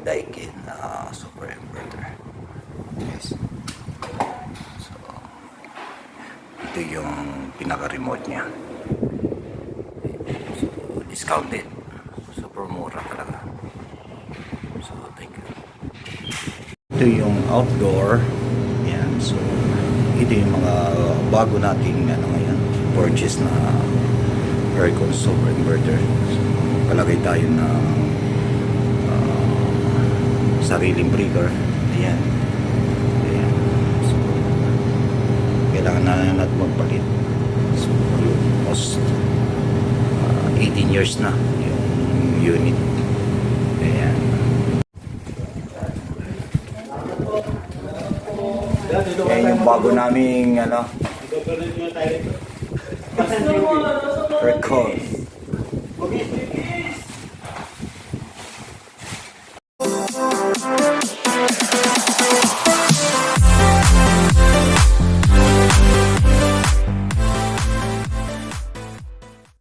Daikin super inverter. Yes. So, ito yung pinaka-remote niya. So, discounted. Super mura talaga. So, thank you. Ito yung outdoor. Yan. So, ito yung mga bago nating ngayon, purchase na aircon super inverter. So, palagay tayo na sariling breaker. Ayan. Ayan. So, kailangan na natin magpalit. So, almost 18 years na yung unit. Ayan. Ayan yung bago naming aircon.